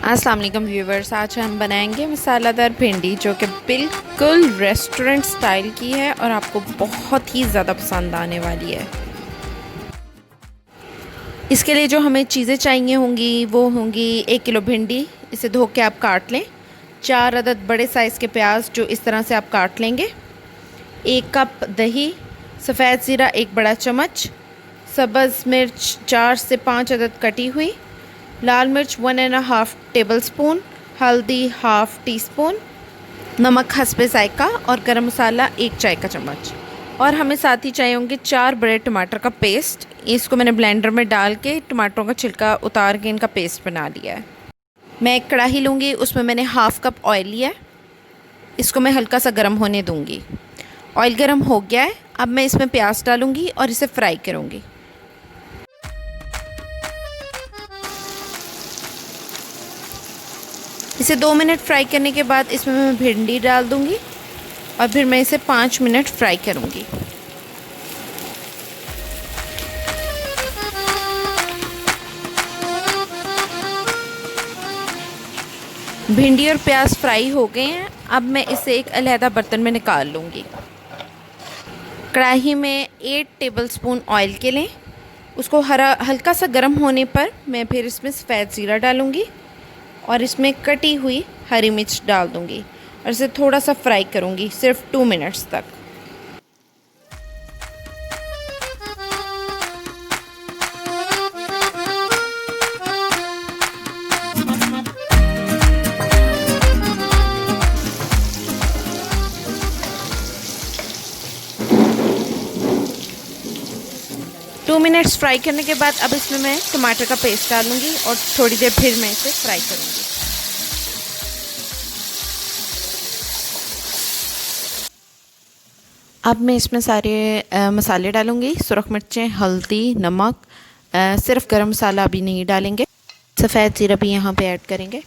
अस्सलाम वालेकुम व्यूवर्स, आज हम बनाएंगे मसालादार भिंडी जो कि बिल्कुल रेस्टोरेंट स्टाइल की है और आपको बहुत ही ज़्यादा पसंद आने वाली है। इसके लिए जो हमें चीज़ें चाहिए होंगी वो होंगी 1 किलो भिंडी, इसे धो के आप काट लें। 4 अदद बड़े साइज़ के प्याज जो इस तरह से आप काट लेंगे। 1 कप दही, सफ़ेद ज़ीरा 1 बड़ा चम्मच, सब्ज़ मिर्च 4 से 5 अदद कटी हुई, लाल मिर्च 1.5 टेबल स्पून, हल्दी हाफ़ टी स्पून, नमक हस्बे जायका और गरम मसाला 1 चाय का चम्मच। और हमें साथ ही चाहिए होंगे 4 बड़े टमाटर का पेस्ट। इसको मैंने ब्लेंडर में डाल के टमाटरों का छिलका उतार के इनका पेस्ट बना लिया है। मैं एक कढ़ाई लूँगी, उसमें मैंने हाफ़ कप ऑयल लिया है। इसको मैं हल्का सा गर्म होने दूँगी। ऑयल गर्म हो गया है, अब मैं इसमें प्याज डालूँगी और इसे फ्राई करूँगी। इसे 2 मिनट फ्राई करने के बाद इसमें मैं भिंडी डाल दूँगी और फिर मैं इसे 5 मिनट फ्राई करूँगी। भिंडी और प्याज फ्राई हो गए हैं, अब मैं इसे एक अलहदा बर्तन में निकाल लूँगी। कढ़ाई में 8 टेबलस्पून ऑयल के लें, उसको हल्का सा गर्म होने पर मैं फिर इसमें सफ़ेद ज़ीरा डालूँगी और इसमें कटी हुई हरी मिर्च डाल दूँगी और इसे थोड़ा सा फ्राई करूँगी, सिर्फ 2 मिनट्स तक। टू मिनट्स फ्राई करने के बाद अब इसमें मैं टमाटर का पेस्ट डालूँगी और थोड़ी देर फिर मैं इसे फ्राई करूँगी। अब मैं इसमें सारे मसाले डालूँगी, सुरख मिर्चें, हल्दी, नमक, सिर्फ गरम मसाला अभी नहीं डालेंगे, सफ़ेद ज़ीरा भी यहाँ पे ऐड करेंगे।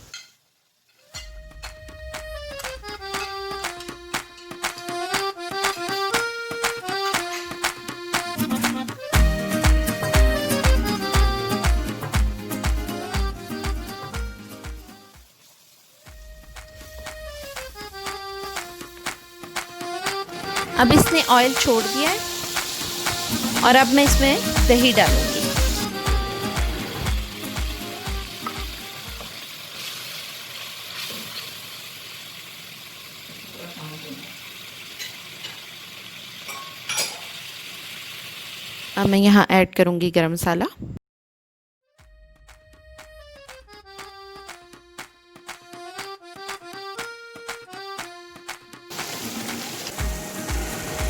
अब इसने ऑयल छोड़ दिया है और अब मैं इसमें दही डालूँगी। अब मैं यहाँ ऐड करूँगी गरम मसाला।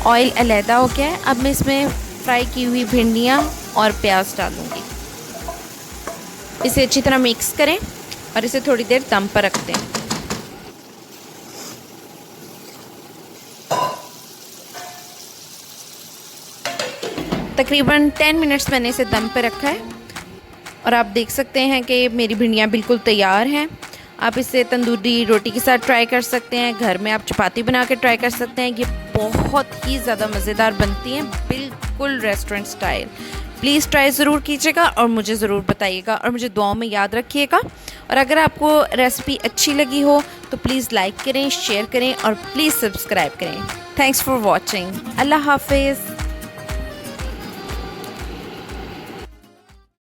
ऑयल अलहदा हो गया है, अब मैं इसमें फ्राई की हुई भिंडियाँ और प्याज डालूँगी। इसे अच्छी तरह मिक्स करें और इसे थोड़ी देर दम पर रख दें। तकरीबन 10 मिनट्स मैंने इसे दम पर रखा है और आप देख सकते हैं कि मेरी भिंडियाँ बिल्कुल तैयार हैं। आप इसे तंदूरी रोटी के साथ ट्राई कर सकते हैं, घर में आप चपाती बना के ट्राई कर सकते हैं। ये बहुत ही ज़्यादा मज़ेदार बनती हैं, बिल्कुल रेस्टोरेंट स्टाइल। प्लीज़ ट्राई ज़रूर कीजिएगा और मुझे ज़रूर बताइएगा और मुझे दुआओं में याद रखिएगा। और अगर आपको रेसिपी अच्छी लगी हो तो प्लीज़ लाइक करें, शेयर करें और प्लीज़ सब्सक्राइब करें। Thanks for watching. अल्लाह हाफिज़।